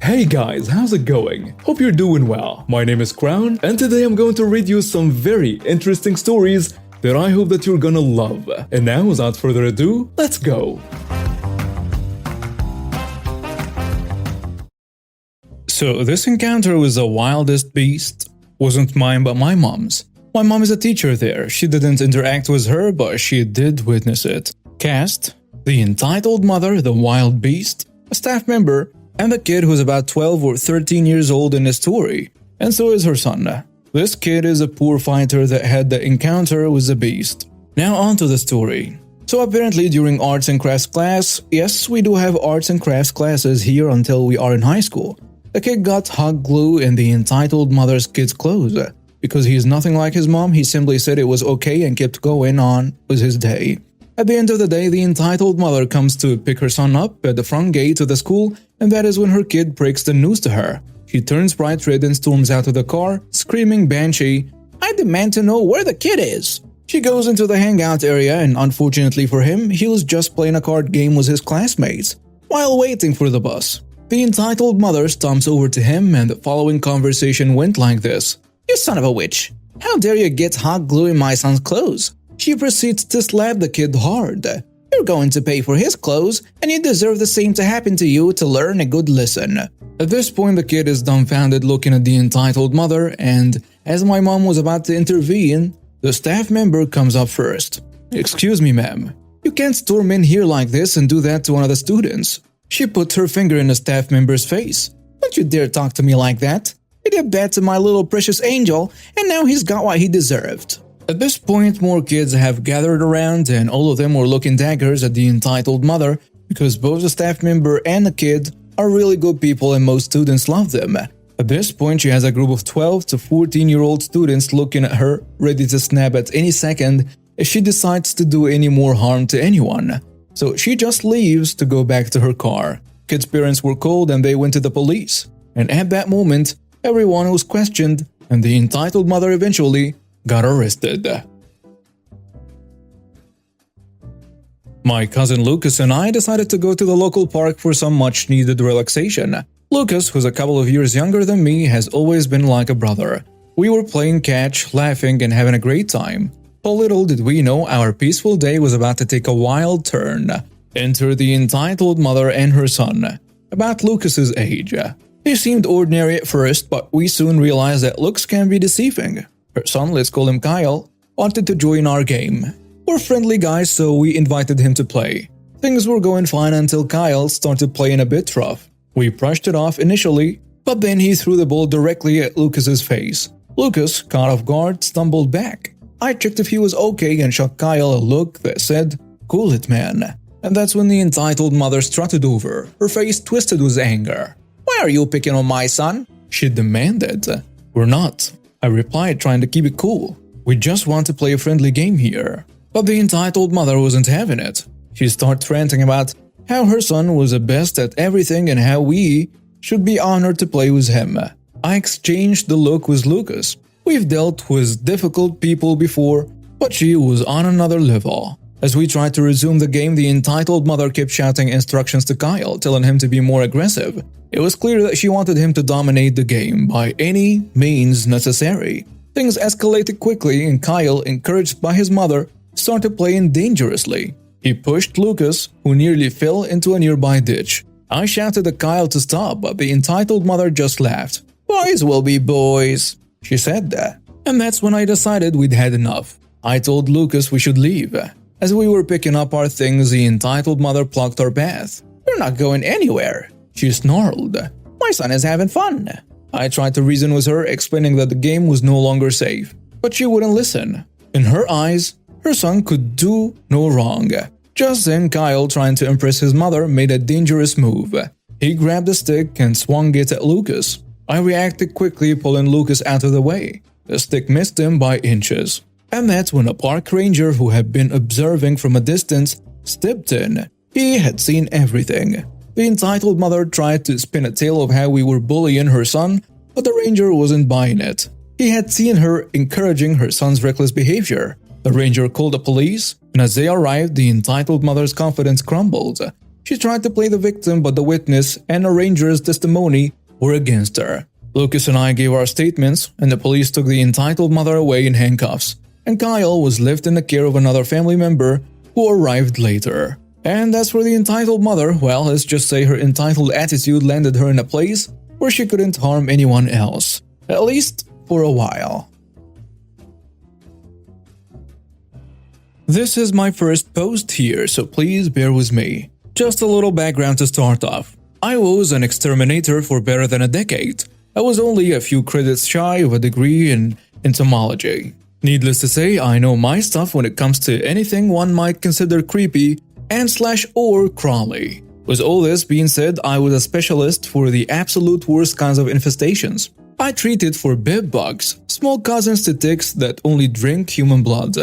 Hey guys, how's it going? Hope you're doing well. My name is Crown, and today I'm going to read you some very interesting stories that I hope that you're gonna love. And now, without further ado, let's go! So this encounter with the wildest beast wasn't mine but my mom's. My mom is a teacher there. She didn't interact with her, but she did witness it. Cast: the entitled mother, the wild beast, a staff member, and the kid who's about 12 or 13 years old in the story. And so is her son. This kid is a poor fighter that had the encounter with the beast. Now on to the story. So apparently during arts and crafts class, yes, we do have arts and crafts classes here until we are in high school, the kid got hot glue in the entitled mother's kid's clothes. Because he is nothing like his mom, he simply said it was okay and kept going on with his day. At the end of the day, the entitled mother comes to pick her son up at the front gate of the school, and that is when her kid breaks the news to her. She turns bright red and storms out of the car, screaming banshee, "I demand to know where the kid is!" She goes into the hangout area, and unfortunately for him, he was just playing a card game with his classmates while waiting for the bus. The entitled mother stomps over to him, and the following conversation went like this. "You son of a witch! How dare you get hot glue in my son's clothes?" She proceeds to slap the kid hard. "You're going to pay for his clothes, and you deserve the same to happen to you to learn a good lesson." At this point, the kid is dumbfounded looking at the entitled mother, and as my mom was about to intervene, the staff member comes up first. "Excuse me, ma'am. You can't storm in here like this and do that to one of the students." She put her finger in the staff member's face. "Don't you dare talk to me like that. You did bad to my little precious angel, and now he's got what he deserved." At this point, more kids have gathered around, and all of them were looking daggers at the entitled mother because both the staff member and the kid are really good people and most students love them. At this point, she has a group of 12 to 14-year-old students looking at her, ready to snap at any second if she decides to do any more harm to anyone. So she just leaves to go back to her car. Kids' parents were called and they went to the police. And at that moment, everyone was questioned, and the entitled mother eventually got arrested. My cousin Lucas and I decided to go to the local park for some much-needed relaxation. Lucas, who's a couple of years younger than me, has always been like a brother. We were playing catch, laughing, and having a great time. But little did we know our peaceful day was about to take a wild turn. Enter the entitled mother and her son, about Lucas's age. They seemed ordinary at first, but we soon realized that looks can be deceiving. Her son, let's call him Kyle, wanted to join our game. We're friendly guys, so we invited him to play. Things were going fine until Kyle started playing a bit rough. We brushed it off initially, but then he threw the ball directly at Lucas's face. Lucas, caught off guard, stumbled back. I checked if he was okay and shot Kyle a look that said, "Cool it, man." And that's when the entitled mother strutted over, her face twisted with anger. "Why are you picking on my son?" she demanded. "We're not," I replied, trying to keep it cool. "We just want to play a friendly game here." But the entitled mother wasn't having it. She started ranting about how her son was the best at everything and how we should be honored to play with him. I exchanged the look with Lucas. We've dealt with difficult people before, but she was on another level. As we tried to resume the game, the entitled mother kept shouting instructions to Kyle, telling him to be more aggressive. It was clear that she wanted him to dominate the game by any means necessary. Things escalated quickly, and Kyle, encouraged by his mother, started playing dangerously. He pushed Lucas, who nearly fell into a nearby ditch. I shouted at Kyle to stop, but the entitled mother just laughed. "Boys will be boys," she said that. And that's when I decided we'd had enough. I told Lucas we should leave. As we were picking up our things, the entitled mother blocked our path. "You're not going anywhere," she snarled. "My son is having fun." I tried to reason with her, explaining that the game was no longer safe, but she wouldn't listen. In her eyes, her son could do no wrong. Just then, Kyle, trying to impress his mother, made a dangerous move. He grabbed a stick and swung it at Lucas. I reacted quickly, pulling Lucas out of the way. The stick missed him by inches. And that's when a park ranger who had been observing from a distance stepped in. He had seen everything. The entitled mother tried to spin a tale of how we were bullying her son, but the ranger wasn't buying it. He had seen her encouraging her son's reckless behavior. The ranger called the police, and as they arrived, the entitled mother's confidence crumbled. She tried to play the victim, but the witness and arranger's testimony were against her. Lucas and I gave our statements, and the police took the entitled mother away in handcuffs, and Kyle was left in the care of another family member who arrived later. And as for the entitled mother, well, let's just say her entitled attitude landed her in a place where she couldn't harm anyone else. At least for a while. This is my first post here, so please bear with me. Just a little background to start off. I was an exterminator for better than a decade. I was only a few credits shy of a degree in entomology. Needless to say, I know my stuff when it comes to anything one might consider creepy and/or crawly. With all this being said, I was a specialist for the absolute worst kinds of infestations. I treated for bed bugs, small cousins to ticks that only drink human blood.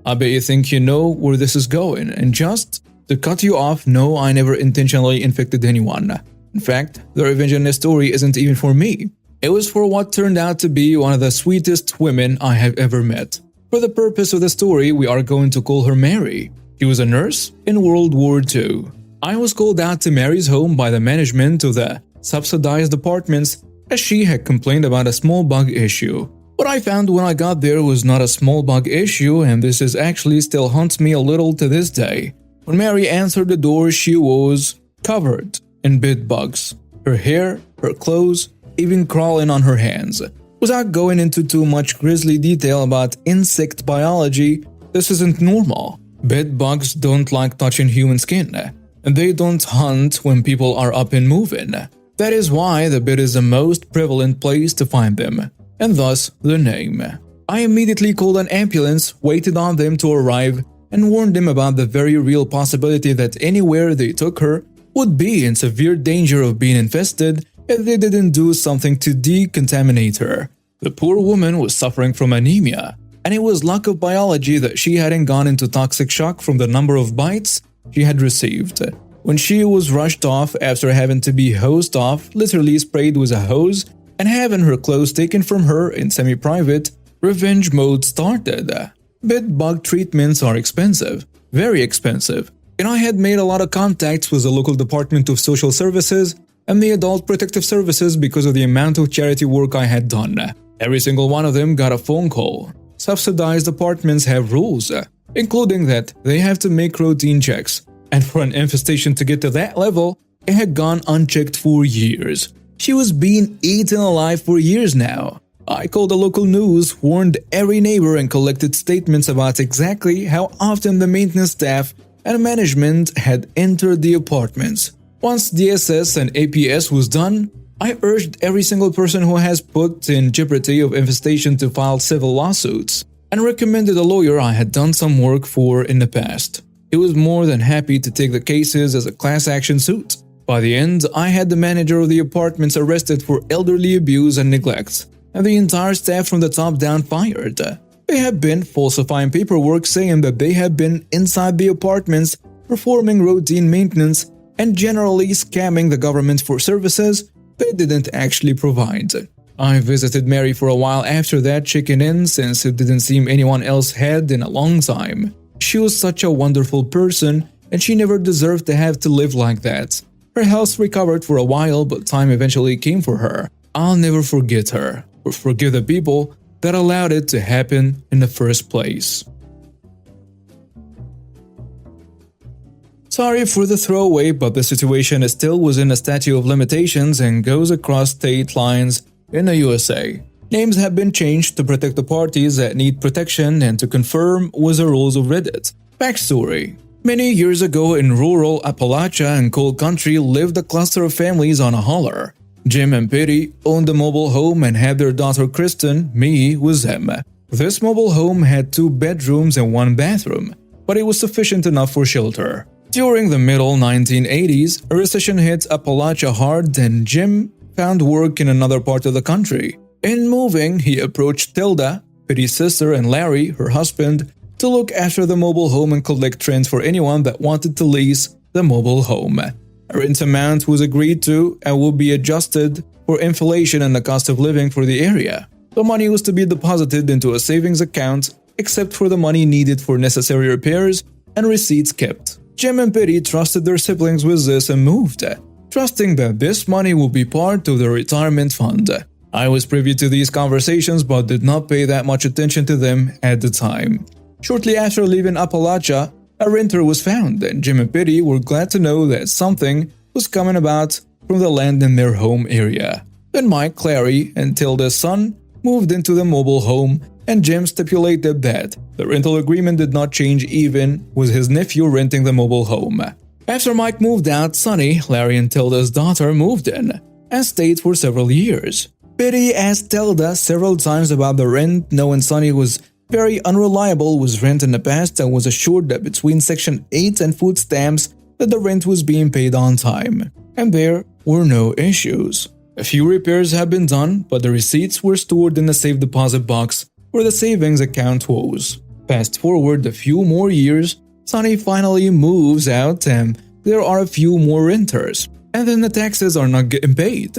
I bet you think you know where this is going, and just to cut you off, no, I never intentionally infected anyone. In fact, the revenge in this story isn't even for me. It was for what turned out to be one of the sweetest women I have ever met. For the purpose of the story, we are going to call her Mary. She was a nurse in World War II. I was called out to Mary's home by the management of the subsidized apartments as she had complained about a small bug issue. What I found when I got there was not a small bug issue, and this is actually still haunts me a little to this day. When Mary answered the door, she was covered in bed bugs. Her hair, her clothes, even crawling on her hands. Without going into too much grisly detail about insect biology, this isn't normal. Bed bugs don't like touching human skin, and they don't hunt when people are up and moving. That is why the bed is the most prevalent place to find them, and thus the name. I immediately called an ambulance, waited on them to arrive, and warned them about the very real possibility that anywhere they took her would be in severe danger of being infested if they didn't do something to decontaminate her. The poor woman was suffering from anemia, and it was lack of biology that she hadn't gone into toxic shock from the number of bites she had received. When she was rushed off after having to be hosed off, literally sprayed with a hose, and having her clothes taken from her in semi-private, revenge mode started. Bed bug treatments are expensive, very expensive, and I had made a lot of contacts with the local Department of Social Services and the Adult Protective Services because of the amount of charity work I had done. Every single one of them got a phone call. Subsidized apartments have rules, including that they have to make routine checks, and for an infestation to get to that level, it had gone unchecked for years. She was being eaten alive for years now. I called the local news, warned every neighbor, and collected statements about exactly how often the maintenance staff and management had entered the apartments. Once DSS and APS was done, I urged every single person who has put in jeopardy of infestation to file civil lawsuits, and recommended a lawyer I had done some work for in the past. He was more than happy to take the cases as a class action suit. By the end, I had the manager of the apartments arrested for elderly abuse and neglect, and the entire staff from the top down fired. They had been falsifying paperwork saying that they had been inside the apartments performing routine maintenance and generally scamming the government for services they didn't actually provide. I visited Mary for a while after that, checking in since it didn't seem anyone else had in a long time. She was such a wonderful person, and she never deserved to have to live like that. Her health recovered for a while, but time eventually came for her. I'll never forget her, or forgive the people that allowed it to happen in the first place. Sorry for the throwaway, but the situation is still within a statute of limitations and goes across state lines in the USA. Names have been changed to protect the parties that need protection and to conform with the rules of Reddit. Backstory: many years ago in rural Appalachia and coal country lived a cluster of families on a holler. Jim and Petty owned a mobile home and had their daughter Kristen, me, with them. This mobile home had 2 bedrooms and 1 bathroom, but it was sufficient enough for shelter. During the middle 1980s, a recession hit Appalachia hard and Jim found work in another part of the country. In moving, he approached Tilda, Petty's sister, and Larry, her husband, to look after the mobile home and collect rent for anyone that wanted to lease the mobile home. A rent amount was agreed to and would be adjusted for inflation and the cost of living for the area. The money was to be deposited into a savings account, except for the money needed for necessary repairs and receipts kept. Jim and Biddy trusted their siblings with this and moved, trusting that this money will be part of their retirement fund. I was privy to these conversations but did not pay that much attention to them at the time. Shortly after leaving Appalachia, a renter was found, and Jim and Biddy were glad to know that something was coming about from the land in their home area. Then Mike, Larry, and Tilda's son moved into the mobile home, and Jim stipulated that the rental agreement did not change even with his nephew renting the mobile home. After Mike moved out, Sonny, Larry and Tilda's daughter moved in and stayed for several years. Biddy asked Tilda several times about the rent, knowing Sonny was very unreliable with rent in the past and was assured that between Section 8 and food stamps that the rent was being paid on time, and there were no issues. A few repairs have been done, but the receipts were stored in the safe deposit box where the savings account was. Fast forward a few more years, Sonny finally moves out and there are a few more renters, and then the taxes are not getting paid.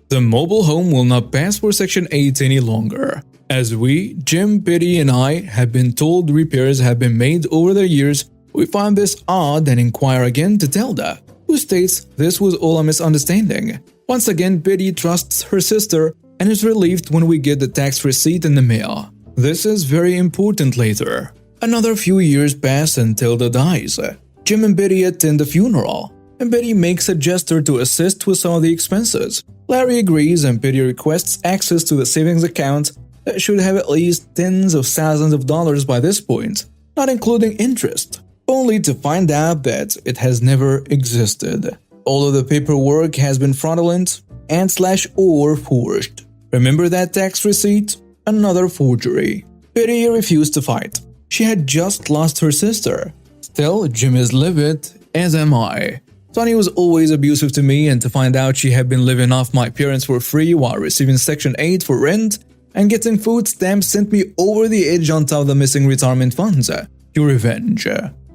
The mobile home will not pass for Section 8 any longer. As we, Jim, Biddy, and I, have been told repairs have been made over the years, we find this odd and inquire again to Tilda, who states this was all a misunderstanding. Once again, Biddy trusts her sister and is relieved when we get the tax receipt in the mail. This is very important later. Another few years pass and Tilda dies. Jim and Biddy attend the funeral, and Biddy makes a gesture to assist with some of the expenses. Larry agrees and Biddy requests access to the savings account that should have at least tens of thousands of dollars by this point, not including interest, only to find out that it has never existed. All of the paperwork has been fraudulent and/or forged. Remember that tax receipt? Another forgery. Biddy refused to fight. She had just lost her sister. Still, Jim is livid, as am I. Sonny was always abusive to me, and to find out she had been living off my parents for free while receiving Section 8 for rent and getting food stamps sent me over the edge on top of the missing retirement funds. Pure revenge.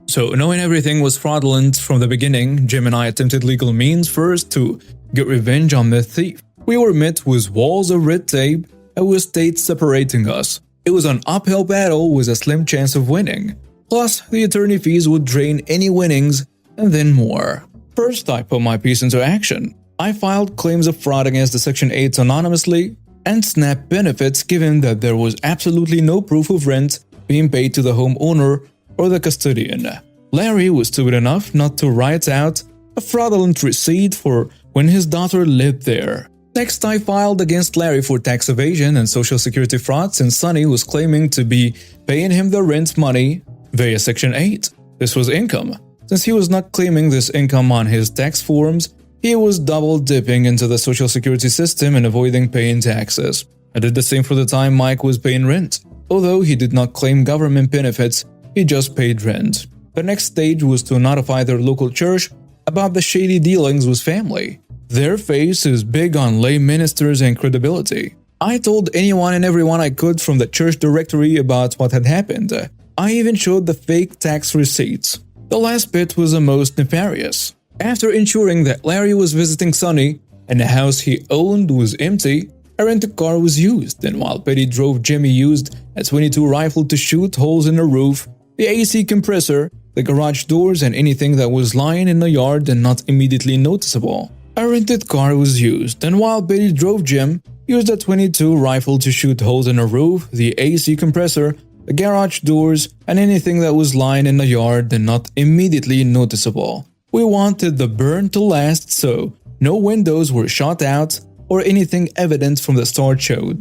So, knowing everything was fraudulent from the beginning, Jim and I attempted legal means first to get revenge on the thief. We were met with walls of red tape and with states separating us. It was an uphill battle with a slim chance of winning. Plus, the attorney fees would drain any winnings, and then more. First, I put my piece into action. I filed claims of fraud against the Section 8 anonymously and SNAP benefits, given that there was absolutely no proof of rent being paid to the homeowner or the custodian. Larry was stupid enough not to write out a fraudulent receipt for when his daughter lived there. Next, I filed against Larry for tax evasion and social security fraud, since Sonny was claiming to be paying him the rent money via Section 8. This was income. Since he was not claiming this income on his tax forms, he was double-dipping into the social security system and avoiding paying taxes. I did the same for the time Mike was paying rent. Although he did not claim government benefits, he just paid rent. The next stage was to notify their local church about the shady dealings with family. Their face is big on lay ministers and credibility. I told anyone and everyone I could from the church directory about what had happened. I even showed the fake tax receipts. The last bit was the most nefarious. After ensuring that Larry was visiting Sonny and the house he owned was empty, a rented car was used, and while Biddy drove, Jimmy used a .22 rifle to shoot holes in the roof, the AC compressor, the garage doors, and anything that was lying in the yard and not immediately noticeable. A rented car was used, and while Biddy drove, Jim used a .22 rifle to shoot holes in the roof, the AC compressor, the garage doors, and anything that was lying in the yard and not immediately noticeable. We wanted the burn to last, so no windows were shot out or anything evident from the start showed.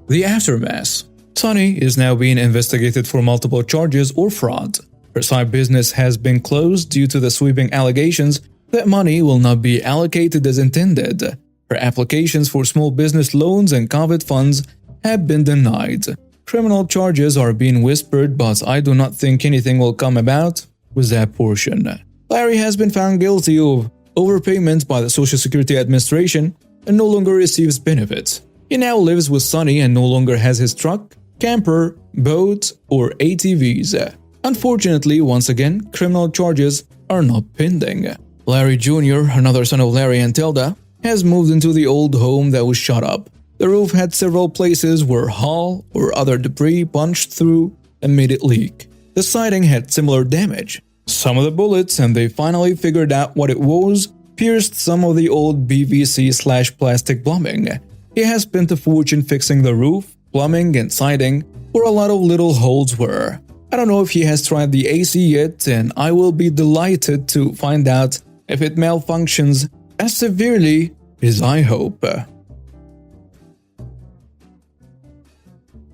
The aftermath. Sonny is now being investigated for multiple charges or fraud. Her side business has been closed due to the sweeping allegations that money will not be allocated as intended. Her applications for small business loans and COVID funds have been denied. Criminal charges are being whispered, but I do not think anything will come about with that portion. Larry has been found guilty of overpayment by the Social Security Administration and no longer receives benefits. He now lives with Sonny and no longer has his truck, camper, boat, or ATVs. Unfortunately, once again, criminal charges are not pending. Larry Jr., another son of Larry and Tilda, has moved into the old home that was shot up. The roof had several places where hull or other debris punched through and made it leak. The siding had similar damage. Some of the bullets, and they finally figured out what it was, pierced some of the old PVC/plastic plumbing. He has spent a fortune fixing the roof, plumbing, and siding, where a lot of little holes were. I don't know if he has tried the AC yet, and I will be delighted to find out if it malfunctions as severely as I hope.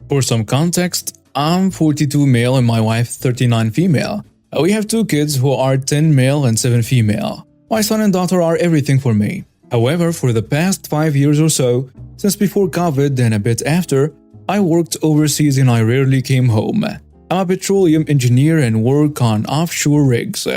For some context, I'm 42 male and my wife 39 female. We have 2 kids who are 10 male and 7 female. My son and daughter are everything for me. However, for the past 5 years or so, since before COVID and a bit after, I worked overseas and I rarely came home. I'm a petroleum engineer and work on offshore rigs.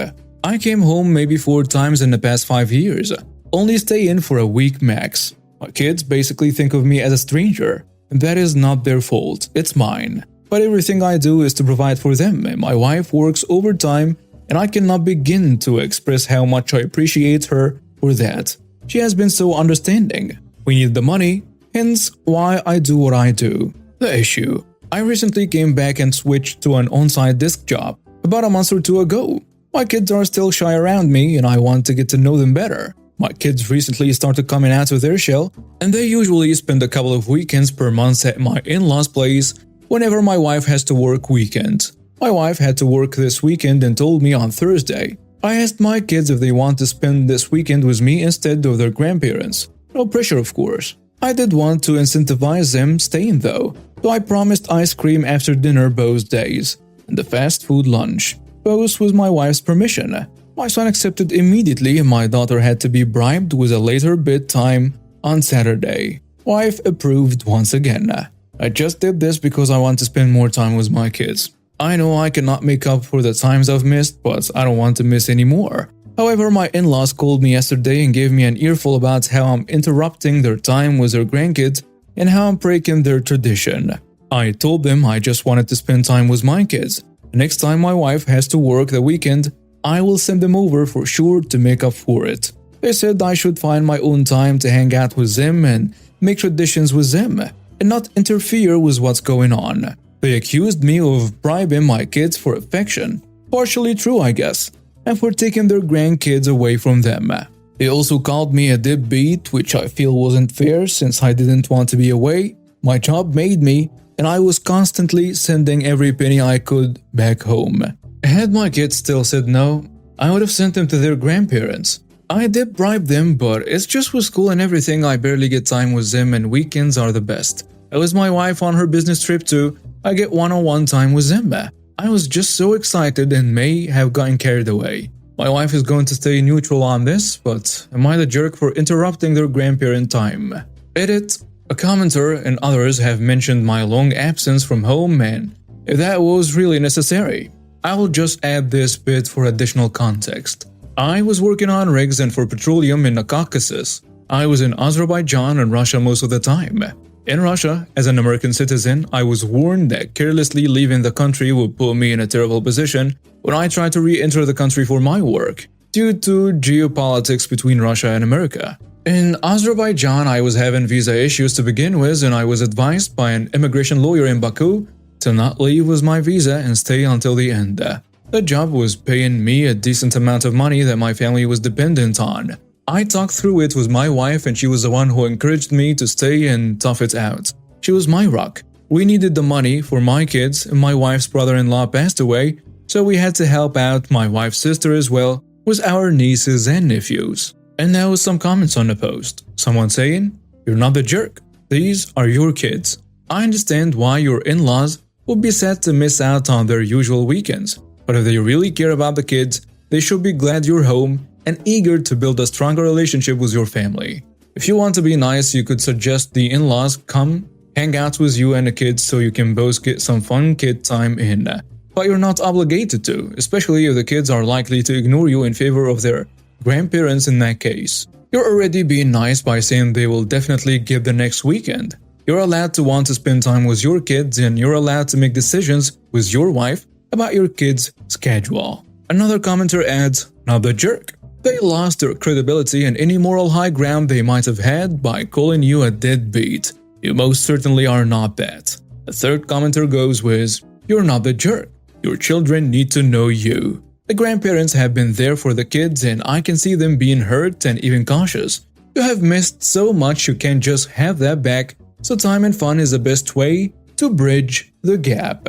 I came home maybe 4 times in the past 5 years, only stay in for a week max. My kids basically think of me as a stranger, and that is not their fault, it's mine. But everything I do is to provide for them, and my wife works overtime, and I cannot begin to express how much I appreciate her for that. She has been so understanding. We need the money, hence why I do what I do. The issue: I recently came back and switched to an on-site desk job about a month or 2 ago. My kids are still shy around me and I want to get to know them better. My kids recently started coming out of their shell, and they usually spend a couple of weekends per month at my in-laws' place whenever my wife has to work weekends. My wife had to work this weekend and told me on Thursday. I asked my kids if they want to spend this weekend with me instead of their grandparents. No pressure, of course. I did want to incentivize them staying though, so I promised ice cream after dinner both days, and the fast food lunch, both with my wife's permission. My son accepted immediately and my daughter had to be bribed with a later bedtime on Saturday. Wife approved once again. I just did this because I want to spend more time with my kids. I know I cannot make up for the times I've missed, but I don't want to miss any more. However, my in-laws called me yesterday and gave me an earful about how I'm interrupting their time with their grandkids and how I'm breaking their tradition. I told them I just wanted to spend time with my kids. Next time my wife has to work the weekend, I will send them over for sure to make up for it. They said I should find my own time to hang out with them and make traditions with them, and not interfere with what's going on. They accused me of bribing my kids for affection. Partially true, I guess, and for taking their grandkids away from them. They also called me a deadbeat, which I feel wasn't fair since I didn't want to be away. My job made me, and I was constantly sending every penny I could back home. Had my kids still said no, I would have sent them to their grandparents. I did bribe them, but it's just with school and everything I barely get time with them, and weekends are the best. I was my wife on her business trip too. I get one-on-one time with them. I was just so excited and may have gotten carried away. My wife is going to stay neutral on this, but am I the jerk for interrupting their grandparent time? Edit. A commenter and others have mentioned my long absence from home and if that was really necessary. I will just add this bit for additional context. I was working on rigs and for petroleum in the Caucasus. I was in Azerbaijan and Russia most of the time. In Russia, as an American citizen, I was warned that carelessly leaving the country would put me in a terrible position when I tried to re-enter the country for my work, due to geopolitics between Russia and America. In Azerbaijan, I was having visa issues to begin with, and I was advised by an immigration lawyer in Baku to not leave with my visa and stay until the end. The job was paying me a decent amount of money that my family was dependent on. I talked through it with my wife and she was the one who encouraged me to stay and tough it out. She was my rock. We needed the money for my kids and my wife's brother-in-law passed away, so we had to help out my wife's sister as well with our nieces and nephews. And now some comments on the post. Someone saying, "You're not the jerk. These are your kids. I understand why your in-laws would be sad to miss out on their usual weekends, but if they really care about the kids, they should be glad you're home and eager to build a stronger relationship with your family. If you want to be nice, you could suggest the in-laws come hang out with you and the kids so you can both get some fun kid time in. But you're not obligated to, especially if the kids are likely to ignore you in favor of their grandparents in that case. You're already being nice by saying they will definitely give the next weekend. You're allowed to want to spend time with your kids and you're allowed to make decisions with your wife about your kids' schedule." Another commenter adds, "Not the jerk. They lost their credibility and any moral high ground they might have had by calling you a deadbeat. You most certainly are not that." The third commenter goes with, "You're not the jerk. Your children need to know you." The grandparents have been there for the kids and I can see them being hurt and even cautious. You have missed so much you can't just have that back, so time and fun is the best way to bridge the gap.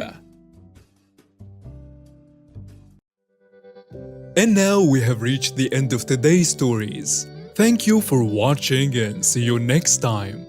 And now we have reached the end of today's stories. Thank you for watching and see you next time.